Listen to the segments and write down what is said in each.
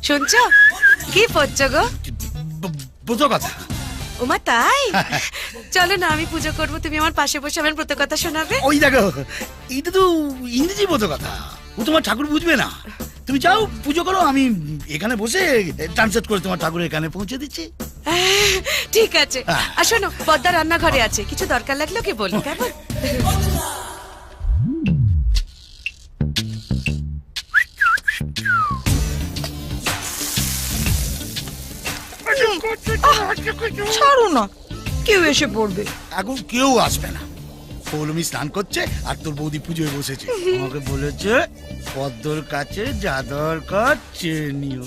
শুনছো কি পড়ছো গো? পুজো কথা। ওমা তাই? চলো না আমি পুজো করবো, তুমি আমার পাশে বসে আমার ব্রত কথা শোনাবে। ওই দেখো, এইটা তো ইংরেজি পুজো কথা, ও তোমার ঠাকুর বুঝবে না। তুমি যাও পুজো করো, আমি এখানে বসে ট্রান্সলেট করে তোমার ঠাকুর এখানে পৌঁছে দিচ্ছি। ঠিক আছে। আর শোনো, পদ্মা রান্নাঘরে আছে, কিছু দরকার লাগলো কি বলি, কেমন? ছাড়ো না, কেউ এসে পড়বে। এখন কেউ আসবে না, পৌলমি স্নান করছে আর তোর বৌদি পুজোয় বসেছে। আমাকে বলেছে পদ্মর কাছে যা দরকার চেয়ে নিও।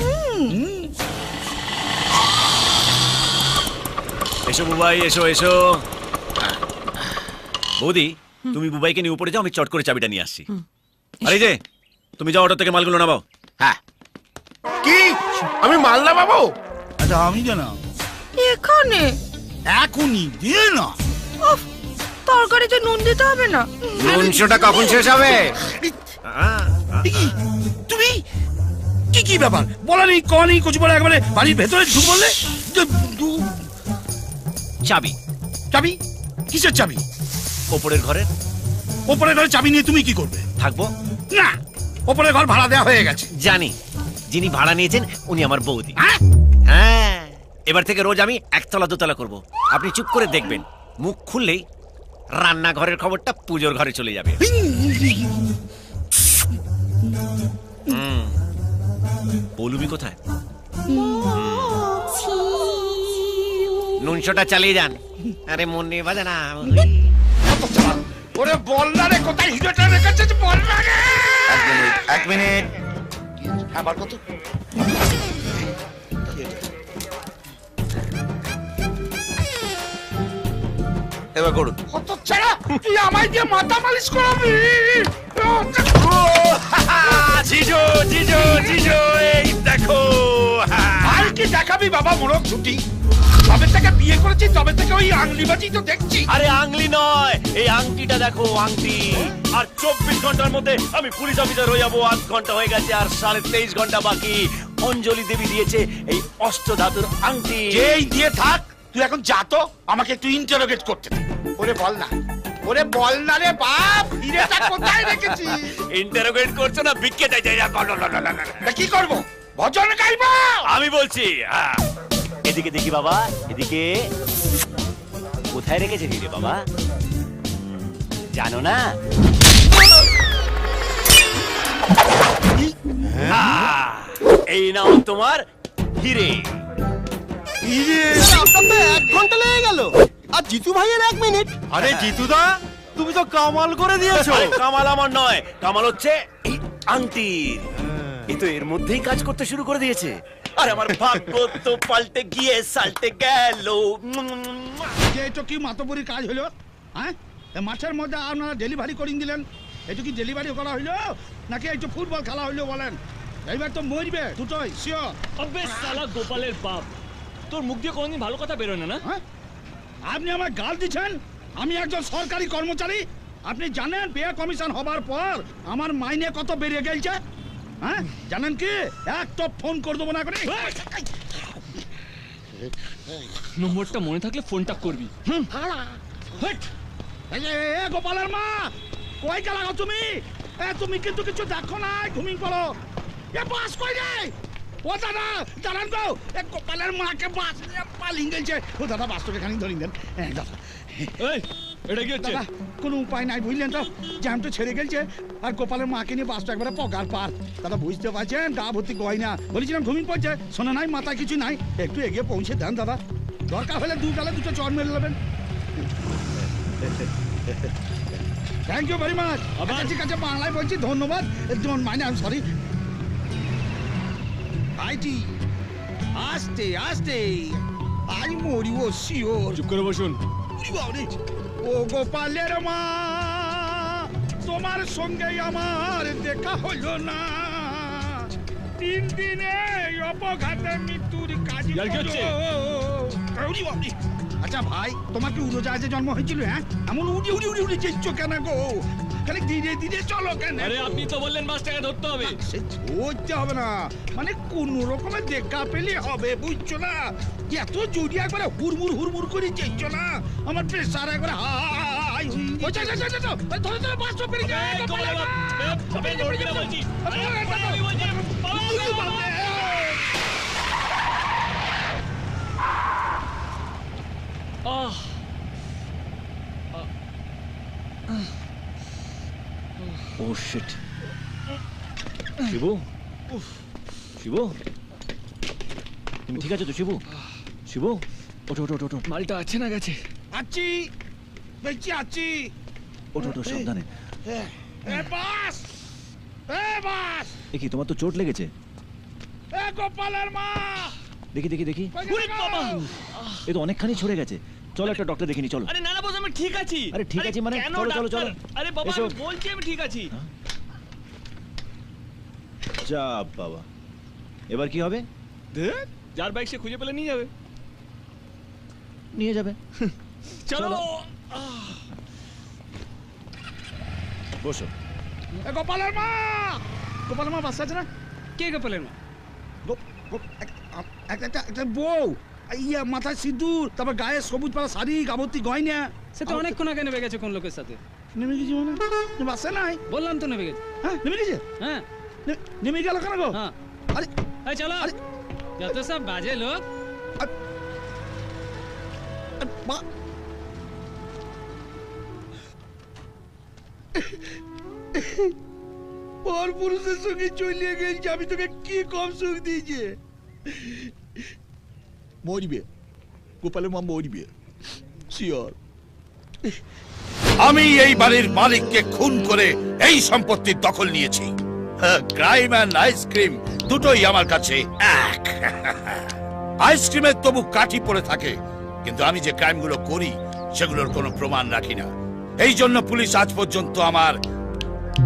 এসো বুবাই, এসো এসো। বৌদি, তুমি বুবাইকে নিয়ে উপরে যাও, আমি চট করে চাবিটা নিয়ে আসছি। আরে যে তুমি যাও, অটো থেকে মালগুলো নামাও। হ্যাঁ, কি আমি মাল না পাবো? আচ্ছা আমি জানা এখানে এখনই দিয়ে না। তরকারিতে নুন দিতে হবে না? নুনশোটা কখন শেষ হবে? তুমি কি কি ব্যাপার, বলা নেই কওয়া নেই, কচু পড়া একবারে বাড়ির ভেতরে ঢুক বললে। চাবি? চাবি? কিসের চাবি? ওপরের ঘরের। ওপরের ঘরে চাবি নিয়ে তুমি কি করবে? থাকবো না, ওপরের ঘর ভাড়া দেওয়া হয়ে গেছে। জানি, যিনি ভাড়া নিয়েছেন উনি আমার বৌদি। হ্যাঁ? হ্যাঁ, এবার থেকে রোজ আমি একতলা দোতলা করব। আপনি চুপ করে দেখবেন, মুখ খুললেই রান্নাঘরের খবরটা পুজোর ঘরে চলে যাবে। পৌলুমি কোথায়? নুনশোটা চালিয়ে যান। আরে মন নিয়ে বাজে না। ওরে বল না রে, কোথায় হিরোটা রেখেছিস বল না রে। এক মিনিট। আবার কত? এবার করুন। কত ছাড়া তুই আমায় দিয়ে মাথা মালিশ করাবি? জিজো জিজো জিজো, এই দেখো। আর কি দেখাবি বাবা, মোড়ক ছুটি। তবে থেকে বিয়ে করেছি, তবে থেকে ওই আংলিবাজি তো দেখছি। আরে আংলি নয়, এই আংটিটা দেখো, আংটি। আর 24 ঘন্টার মধ্যে আমি পুলিশ অফিসার হয়ে যাবো। 8 ঘন্টা হয়ে গেছে আর 23.5 ঘন্টা বাকি। অঞ্জলি দেবী দিয়েছে এই অষ্টধাতুর আংটি। যেই দিয়ে থাক, তুই এখন যা তো, আমাকে একটু ইন্টারোগেট করতে দে। ওরে বল না, ওরে বল না রে বাপ, হিরেটা কোথায় রেখেছি? ইন্টারোগেট করছো না, বিক্কে যাই যাই। তা কি করবো, ভজন গাইবো? আমি বলছি, এদিকে দেখি বাবা, এদিকে। কোথায় রেখেছে হিরে বাবা, জানো না? এই নাও তোমার হিরে। আপনার তো 1 ঘন্টা লেগে গেল, আর জিতু ভাইয়ের 1 মিনিট। আরে জিতুদা, তুমি তো কামাল করে দিয়েছো। কামাল আমার নয়, কামাল হচ্ছে এই আংটির। এই তো এর মধ্যেই কাজ করতে শুরু করে দিয়েছে। আর আমার ভাগ্য তো পাল্টে গিয়ে সাল্টে গেল। এটা কি মাতবরী কাজ হলো? হ্যাঁ, মাঠের মধ্যে আপনারা ডেলিভারি করে দিলেন, এটা কি ডেলিভারি করা হইলো নাকি একটু ফুটবল খেলা হইলো বলেন? এইবার তো মরবে দুটোই শিওর। আবে শালা গোপালের বাপ, তোর মুখ দিয়ে কোনোদিন ভালো কথা বেরোয় না। হ্যাঁ, আপনি আমার গাল দিচ্ছেন? আমি একজন সরকারি কর্মচারী। আপনি জানেন পেয়া কমিশন হবার পর আমার মাইনে কত বেড়ে গেছে? হ্যাঁ জানেন কি? এক তো ফোন করে দেবো না করে। নম্বরটা মনে থাকলে ফোনটা করবি। গোপালের মা, কই গেলা তুমি? তুমি কিন্তু কিছু দেখো না, ঘুমিয়ে পড়ো। এ বাস কই রে? ও দাদা, দাঁড়ান গো, গোপালের মাকে বাস পালিয়ে গেছে। ও দাদা, বাসটাকে খানি ধরিয়ে দেন দাদা। এই, এটা কি হচ্ছে? দাদা, কোনো উপায় নাই বুঝলেন তো, জ্যাম তো ছেড়ে গেছে আর গোপালের মাকে নিয়ে বাসটা একবারে পগার পার। দাদা বুঝতে পারছেন, গা ভর্তি গয়না। বলেছিলাম ঘুমিয়ে পড়ছে, শোনা নাই, মাথায় কিছু নাই। একটু এগিয়ে পৌঁছে দেন দাদা, দরকার হলে 2 গালে 2টো চড় মেরে নেবেন। Thank you very much. ঠিক আছে, বাংলায় বলছি ধন্যবাদ। Don't mind, I am sorry. আইটি আস্তে আস্তে, আই মরি ও শিওর। চুপ করে বসুন। ও গোপালের মা, তোমার সঙ্গে আমার দেখা হইল না। 3 দিনে অপঘাতে মৃত্যুর কাজ। আচ্ছা ভাই, তোমার কি উড়োজাহাজে জন্ম হয়েছিল? হ্যাঁ, এমন উড়ি উড়ি উড়ি উড়ি চেয়েছ কেন গো? খালি ধীরে ধীরে চলো কেন? আরে আপনি তো বললেন বাসটাকে ধরতে হবে। সে ধরতে হবে না, মানে কোন রকমের দেখা পেলে হবে, বুঝছো না? এত জোরে একবারে হুড়মুড় করে চেয়েছো না, আমার প্রেসার একবারে হাই। ও যা যা যা যা, ধরে ধরে বাস পেরে যা। এই, কমলের বাপ, আপনি ধরবি না বলছি। আরে, আমি বলছি, বাবা, আহ ও শিট। শিবু, শিবু, তুমি ঠিক আছো তো? শিবু, শিবু, ওঠো ওঠো ওঠো ওঠো। মালটা আছে না গেছে? আছি, বেঁচে আছি। ওঠো ওঠো, সাবধানে। এ বাস, এ বাস, এ কি, তোমার তো চোট লেগেছে? এ গোপালের মা, দেখি দেখি দেখি, ওরে বাবা! এ তো অনেকখানি ছড়ে গেছে। চলো একটা ডক্টর দেখিনি, চলো। আরে না না বস, আমি ঠিক আছি। আরে ঠিক আছি মানে? কেন চলো চলো চলো। ডাক্তার? আরে বাবা, এসো। আমি বলছি আমি ঠিক আছি। যা বাবা, এবার কি হবে? ধ্যাৎ, যার বাইক সে খুঁজে পেলে নিয়ে যাবে। নিয়ে যাবে। চলো। বসো। এ গোপালের মা, গোপালের মা বাস আছে না? কে গোপালের মা? একটা বউ, ইয়া মাথায় সিঁদুর, তারপর গায়ে সবুজ পাড়া শাড়ি, গাবতী গয়না। সে তো অনেকক্ষণ আগে নেমে গেছে কোন লোকের সাথে। নেমে গেছি মানে? বাসে নাই? বললাম তো নেমে গেছে। হ্যাঁ নেমে গেছে? হ্যাঁ নেমে গেল কেন গো? হ্যাঁ, আরে এই চলো। আরে যত সব বাজে লোক। মা, পর পুরুষের সঙ্গে চলে গেছি, আমি তোকে কি কম সুখ দিয়েছি? মরবে, গোপালের মা মরবে, শিওর। আমি এই বাড়ির মালিককে খুন করে এই সম্পত্তির দখল নিয়েছি। ক্রাইম অ্যান্ড আইসক্রিম দুটোই আমার কাছে এক। আইসক্রিমের তবু কাঠি পড়ে থাকে, কিন্তু আমি যে ক্রাইমগুলো করি সেগুলোর কোনো প্রমাণ রাখি না। এই জন্য পুলিশ আজ পর্যন্ত আমার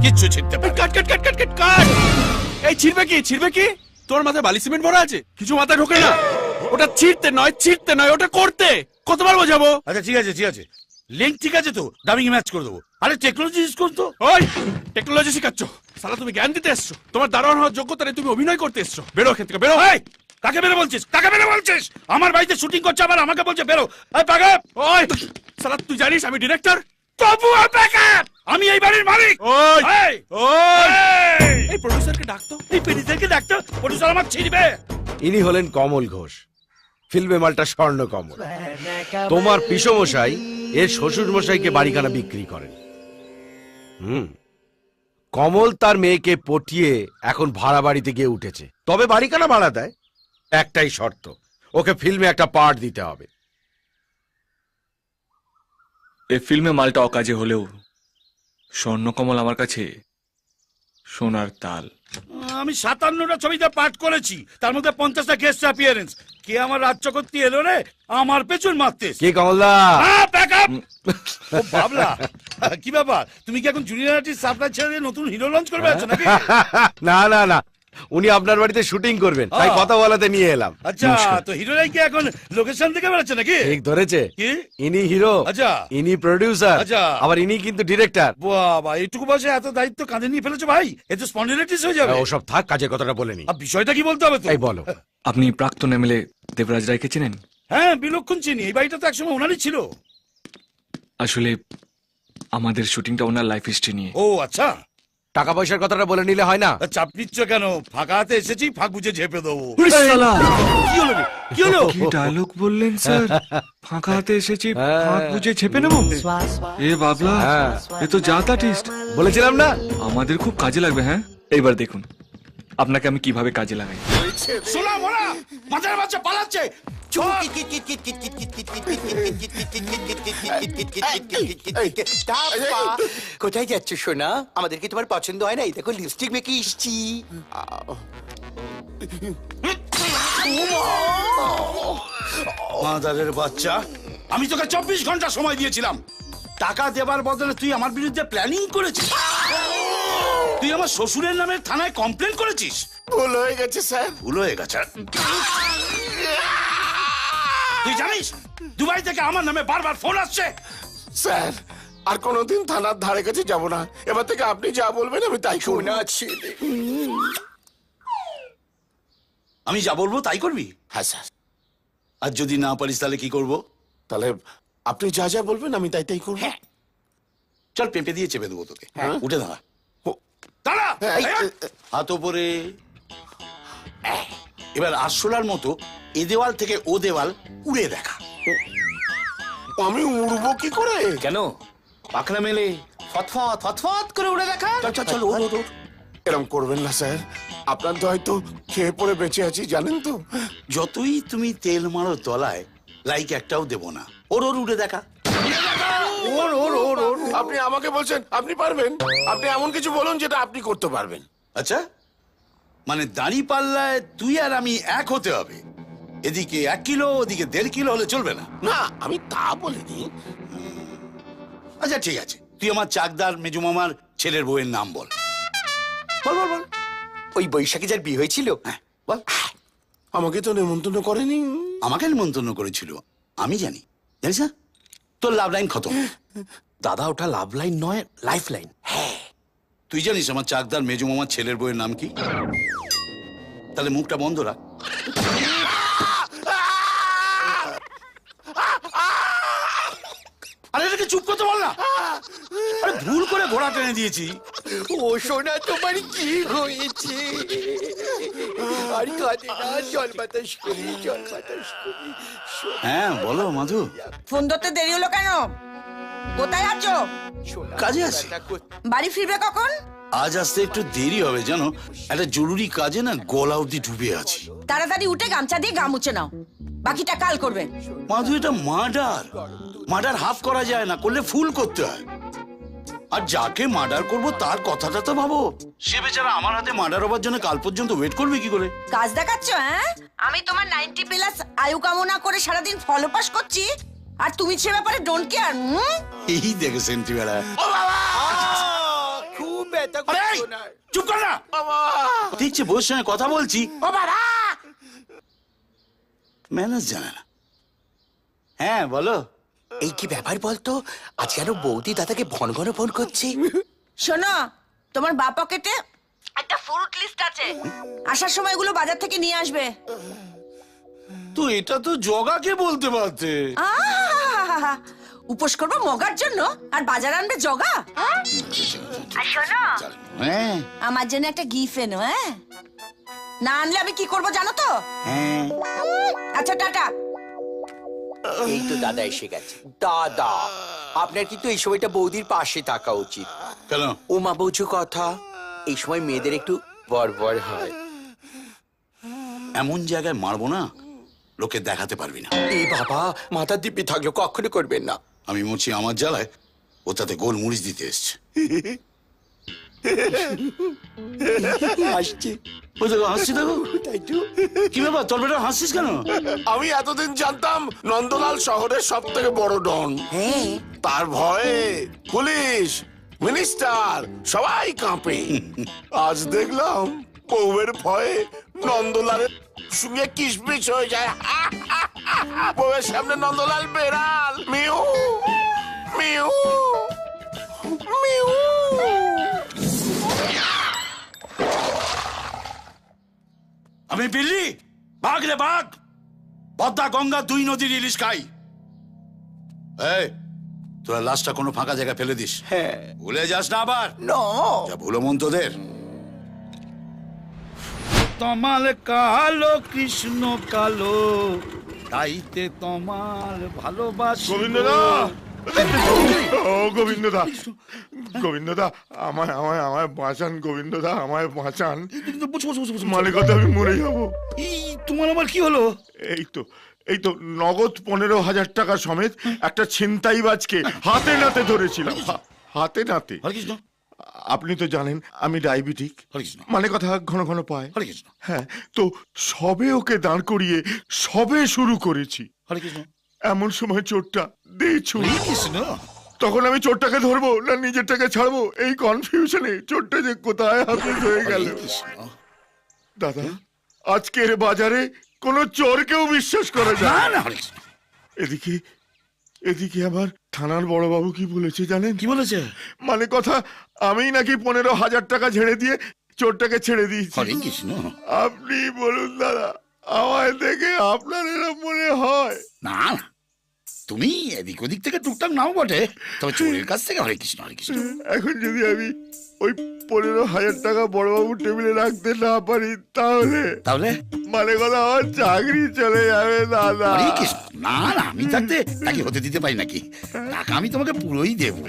কিচ্ছু ছিনতে পারে। কাট কাট কাট কাট কাট কাট। এই ছিড়বে কি, ছিড়বে কি? তোর মাথায় বালি সিমেন্ট ভরা আছে, কিছু মাথায় ঢোকে না। ওটা ছিড়তে নয়, ওটা করতে। কতবার বোঝাবো? আচ্ছা ঠিক আছে ঠিক আছে, লিঙ্ক ঠিক আছে তো, ডাবিং ম্যাচ করে দেবো। আরে টেকনোলজি ইউজ করতো। ওই টেকনোলজি শিখাচ্ছ? সালা তুমি জ্ঞান দিতে এসছো? তোমার দারোয়ান হওয়ার যোগ্যতা নেই, তুমি অভিনয় করতে এসছো। বেরো এখান থেকে, বেরো। এই, কাকে বেরো বলছিস? কাকে বেরো বলছিস? আমার বাড়িতে শুটিং করছে, আবার আমাকে বলছে বেরো। এই পাগল! ওই সালা, তুই জানিস আমি ডিরেক্টর? তবুও ব্যাকআপ! আমি এই বাড়ির মালিক। ওই এই, ওই এই! এই প্রডিউসারকে ডাকতো। এই পেডিদেরকে ডাকতো, প্রডিউসার আমার ছিড়বে। ইনি হলেন কমল ঘোষ, ফিল্মে মালটা স্বর্ণ কমল। তোমার পিসমশাই এর শ্বশুর মশাইকে বাড়িখানা বিক্রি করেন। কমল তার মেয়েকে পটিয়ে এখন ভাড়া বাড়িতে গিয়ে উঠেছে, তবে বাড়িখানা ভাড়া দেয়। একটাই শর্ত, ওকে ফিল্মে একটা পার্ট দিতে হবে। এই ফিল্মে মালটা অকাজে হলেও স্বর্ণকমল আমার কাছে সোনার তাল। আমি 57টা ছবিতে পাঠ করেছি, তার মধ্যে 50টা গেস্ট অ্যাপিয়ারেন্স। কে আমার রাজ্য করতে এলো রে, আমার পেছন মারতে। কে কমলদা? ব্যাকআপ! ও বাবলা, কি ব্যাপার? তুমি কি এখন জুনিয়র আর্টিস্ট সাপ্লাই ছেড়ে দিয়ে নতুন হিরো লঞ্চ করবে আছো নাকি? না না না, উনি আপনার বাড়িতে শুটিং করবেন, তাই কথা বলাতে নিয়ে এলাম। আচ্ছা, তো হিরোরাই কি এখন লোকেশন থেকে বেরোচ্ছে নাকি? ঠিক ধরেছে, কি? ইনি হিরো, আচ্ছা। ইনি প্রডিউসার, আচ্ছা। আবার ইনি কিন্তু ডিরেক্টর। বাবা, এইটুকু বয়সে এত দায়িত্ব কাঁধে নিয়ে ফেলেছো ভাই, এ তো স্পন্ডিলাইটিস হয়ে যাবে। ওসব থাক, কাজের কথাটা বলেনি। আর বিষয়টা কি বলতে হবে তো? এই বলো। আপনি প্রাক্তন এমএলএ দেবরাজ রায়কে চেনেন? হ্যাঁ, বিলক্ষণ চিনি। এই বাড়িটা তো একসময় ওনারই ছিল। আসলে আমাদের শুটিংটা ওনার লাইফ হিস্ট্রি নিয়ে। ও আচ্ছা, টাকা পয়সার কথাটা বলে নিলে হয় না? তা চাপ নিচ্ছ কেন? ফাঁকা হাতে এসেছি, ফাঁক বুঝে ঝেপে দেবো। কি হলো রে? কি হলো? কি ডায়লগ বললেন স্যার? ফাঁকা হাতে এসেছি, ফাঁক বুঝে ছেপে নেব? এ বাবলা, এ তো জাত আর্টিস্ট। বলেছিলাম না আমাদের খুব কাজে লাগবে। হ্যাঁ, এইবার দেখুন আপনাকে আমি কিভাবে কাজে লাগাই। শোনা মোরা, বাজারে বাচ্চা পালাচ্ছে। কোথায় যাচ্ছ সোনা? আমাদের কি তোমার পছন্দ হয় না? এই দেখো লিপস্টিক মেখে এসছি। বাজারের বাচ্চা, আমি তোকে 24 ঘন্টা সময় দিয়েছিলাম। টাকা দেবার বদলে তুই আমার বিরুদ্ধে প্ল্যানিং করেছিস। তুই আমার শ্বশুরের নামে থানায় কমপ্লেন করেছিস। ভুল হয়ে গেছে স্যার। ভুল হয়ে গেছে? তুই জানিস দুবাই থেকে আমার নামে বারবার ফোন আসছে? স্যার, আর কোনোদিন থানার ধারে কাছে যাব না। এবার থেকে আপনি যা বলবেন আমি তাই করব। সোনা ছেলে। আমি যা বলবো তাই করবি? হ্যাঁ স্যার। আর যদি না পারিস তাহলে কি করব? তাহলে আপনি যা যা বলবেন আমি তাই তাই করব। চল পেঁপে দিয়ে চেপে দেবো তোকে। হ্যাঁ। উঠে দাঁড়া। দাঁড়া! এই, হাত ওপরে। এবার আরশোলার মতো এ দেওয়াল থেকে ও দেওয়াল উড়ে দেখা। আমি উড়বো কি করে? কেন পাখনা মেলে ফতফত ফতফত করে উড়ে দেখা? চল চল চল ওর ওর ওর। এরকম করবেন না স্যার, আপনার তো হয়তো খেয়ে পড়ে বেঁচে আছি জানেন তো। যতই তুমি তেল মারো তলায়, লাইক একটাও দেব না। ওর ওর উড়ে দেখা। ওর ওর ওর ওর আপনি আমাকে বলছেন আপনি পারবেন? আপনি এমন কিছু বলুন যেটা আপনি করতে পারবেন। আচ্ছা, মানে দাঁড়ি পাল্লায় তুই আর আমি এক হতে হবে। এদিকে 1 কিলো, ওদিকে 1.5 কিলো হলে চলবে না। না আমি তা বলিনি। আচ্ছা ঠিক আছে, তুই আমার চাকদার মেজু মামার ছেলের বউয়ের নাম বল। বল বল বল। ওই বৈশাখী যার বিয়ে হয়েছিল? হ্যাঁ বল। আমাকে তো নেমন্তন্ন করেনি। আমাকে নিমন্ত্রণ করেছিল, আমি জানি। জানিস না, তোর লাভ লাইন খতম। দাদা ওটা লাভ লাইন নয়, লাইফ লাইন। তুই জানিস আমার চাকদার মেজু মামার ছেলের বউয়ের নাম কি? তাহলে মুখটা বন্ধ রাখ। আরে এটাকে চুপ করতে বল না। আরে ভুল করে ঘোড়া টেনে দিয়েছি। ও সোনা তোমার কি হয়েছে? আর কাঁদে না, জল বাতাস করি জল বাতাস করি। হ্যাঁ বলো মাধু। ফোন ধরতে দেরি হলো কেন? কোথায় আছো? কাজে আছি। বাড়ি ফিরবে কখন? আজ আসতে একটু দেরি হবে জানো, একটা জরুরি কাজে না গলা অব্দি ডুবে আছি। তাড়াতাড়ি উঠে গামছা দিয়ে গা মুছে নাও, বাকিটা কাল করবে। মাধু এটা মার্ডার, মার্ডার হাফ করা যায় না, করলে ফুল করতে হয়। আর যাকে মার্ডার করব তার কথাটা তো ভাবো। সে বেচারা আমার হাতে মার্ডার হবার জন্য কাল পর্যন্ত ওয়েট করবে কি করে? কাজ দেখাচ্ছ? হ্যাঁ, আমি তোমার 90+ আয়ু কামনা করে সারাদিন ফলো পাস করছি, আর তুমি সে ব্যাপারে ডোন্ট কেয়ার। এই দেখে সেন্টি বেড়া। খুব ব্যথা আরে এই, করছো না। চুপ কর না। দেখছি বউর সঙ্গে কথা বলছি, ম্যানেজ জানে না। হ্যাঁ বলো। এই কি ব্যাপার বলতো, আজ কেন বৌদি দাদাকে ঘন ঘন ফোন করছি? শোনো, তোমার বা পকেটে একটা ফ্রুট লিস্ট আছে, আসার সময় এগুলো বাজার থেকে নিয়ে আসবে। তো এটা তো জগাকে বলতে পারতে। আহা! উপোস করবো মগার জন্য, আর বাজার আনবে জগা? আর শোনো, হ্যাঁ আমার জন্য একটা গিফট এনো। হ্যাঁ, না আনলে আমি কি করবো জানো তো? হ্যাঁ। আচ্ছা টাটা। এই তো দাদা এসে গেছে। দাদা আপনার কিন্তু এই সময়টা বৌদির পাশে থাকা উচিত। কেন? ওমা বৌঝু কথা, এই সময় মেয়েদের একটু বড় হয়। এমন জায়গায় মারবো না লোকে দেখাতে পারবি না। এই বাবা, মাথার দিব্যি থাকলো কখনো করবেন না। আমি মরছি আমার জ্বালায়, ও তাতে গোল মরিচ দিতে এসছে। আসছে ওই দেখো হাসছি, দেখো। তাই তো। কি ব্যাপার তোর বেটা হাসছিস কেন? আমি এতদিন জানতাম নন্দলাল শহরের সব থেকে বড় ডন। হ্যাঁ, তার ভয়ে পুলিশ, মিনিস্টার সবাই কাঁপে। আজ দেখলাম বউয়ের ভয়ে নন্দলালের সঙ্গে কিসমিস হয়ে যায়। বউয়ের সামনে নন্দলাল বেড়াল। Mu mu mu. আমি বিল্লি, বাঘ রে বাঘ, পদ্মা গঙ্গা 2 নদীর ইলিশ খাই। এই তোরা লাশটা কোনো ফাঁকা জায়গায় ফেলে দিস। হ্যাঁ। ভুলে যাস না আবার। না, যা ভুলো মন তোদের। তমাল কালো কৃষ্ণ কালো, তাইতে তোমার ভালোবাসা। গোবিন্দদা, ও গোবিন্দদা, গোবিন্দদা, আমায় আমায় আমায় বাঁচান গোবিন্দদা, আমায় বাঁচান। মানে কথা আমি মরে যাবো। তোমার আবার কি হলো? এই তো নগদ 15,000 টাকা সমেত একটা ছিনতাইবাজকে হাতে নাতে ধরেছিলাম। হাতে নাতে। আপনি তো জানেন আমি ডায়াবেটিক, মানে কথা ঘন ঘন পায়। হ্যাঁ, তো সবে ওকে দাঁড় করিয়ে সবে শুরু করেছি। এমন সময় চোরটা দিয়েছু। তখন আমি চোরটাকে ধরবো না নিজেরটাকে ছাড়বো, এই কনফিউশনে চোরটা যে কোথায় হাফিজ হয়ে গেল। দাদা, আজকের বাজারে কোনো চোরকেও বিশ্বাস করা যায় না। এদিকে আবার থানার বড়বাবু কি বলেছে জানেন? কি বলেছে? মানে কথা, আমি নাকি 15,000 টাকা ঝেড়ে দিয়ে চোরটাকে ছেড়ে দিয়েছি। হরে কৃষ্ণ। আপনি বলুন দাদা, আমায় দেখে আপনার এরকম মনে হয়? না না, তুমি এদিক ওদিক থেকে টুকটাক নাও বটে, তবে চোরের কাছ থেকে হরে কৃষ্ণ হরে কৃষ্ণ। এখন যদি আমি ওই 15,000 টাকা বড়বাবুর টেবিলে রাখতে না পারি তাহলে তাহলে মানে কথা, আমার চাকরি চলে যাবে দাদা। হরে কৃষ্ণ। না না, আমি থাকতে তাকে হতে দিতে পারি নাকি? টাকা আমি তোমাকে পুরোই দেবো,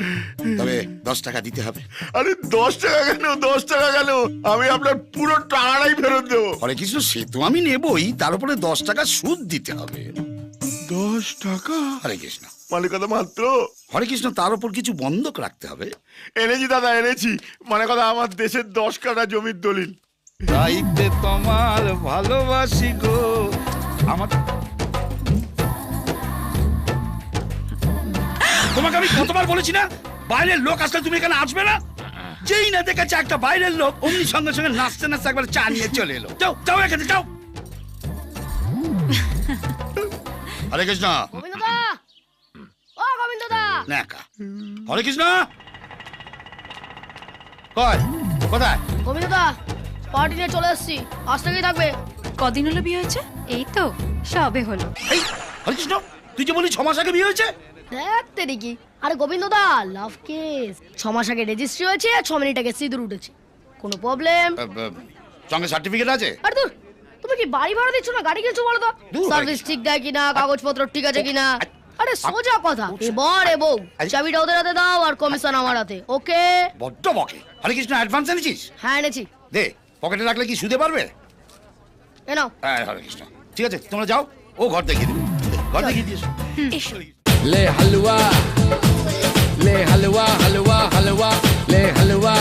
তবে 10 টাকা দিতে হবে। আরে 10 টাকা কেন, 10 টাকা কেন, আমি আপনার পুরো টাকাটাই ফেরত দেবো। হরে কৃষ্ণ, সে তো আমি নেবই, তার উপরে 10 টাকা সুদ দিতে হবে। 10 টাকা? হরে কৃষ্ণ। মানে কথা মাত্র? হরে কৃষ্ণ, তার উপর কিছু বন্ধক রাখতে হবে। এনেছি দাদা, এনেছি। মানে কথা, আমার দেশের 10 কাঠা জমির দলিল। রাইতে তোমার ভালোবাসি গো আমার। তোমাকে আমি কতবার বলেছি না, বাইরের লোক আসলে তুমি এখানে আসবে না? যেই না দেখেছে একটা বাইরের লোক, অমনি সঙ্গে সঙ্গে নাচতে নাচতে একবার চা নিয়ে চলে এলো। যাও যাও এখানে যাও। হরে কৃষ্ণ। হরে কৃষ্ণ। কোথায়? গোবিন্দদা, পার্টি নিয়ে চলে এসেছি, আজ থেকেই থাকবে। কদিন হলো বিয়ে হয়েছে? এই তো সবে হলো। এই হরে কৃষ্ণ, তুই যে বলি 6 মাস আগে বিয়ে হয়েছে। দেখতে দেখি। আরে গোবিন্দদা, লাভ কেস 6 মাস আগে রেজিস্ট্রি হয়েছে, 6 মিনিট আগে সিঁদুর উঠেছে। কোনো প্রবলেম? সঙ্গে সার্টিফিকেট আছে? আরে দূর, তুমি কি বাড়ি ভাড়া দিচ্ছ না গাড়ি কিনছো বলো তো? সার্ভিস ঠিক দেয় কিনা, কাগজপত্র ঠিক আছে কিনা? আরে সোজা কথা, এবার এ বউ চাবিটা ওদের হাতে দাও আর কমিশন আমার হাতে। ওকে? বড্ড বকে। হরে কৃষ্ণ, অ্যাডভান্স এনেছিস? হ্যাঁ এনেছি। দে, পকেটে রাখলে কি শুতে পারবে? এ নাও। হ্যাঁ হরে কৃষ্ণ। ঠিক আছে, তোমরা যাও, ও ঘর দেখিয়ে দেবে। ঘর দেখিয়ে দিয়েছো। ले हलवा, ले हलवा हलवा हलवा, ले हलवा।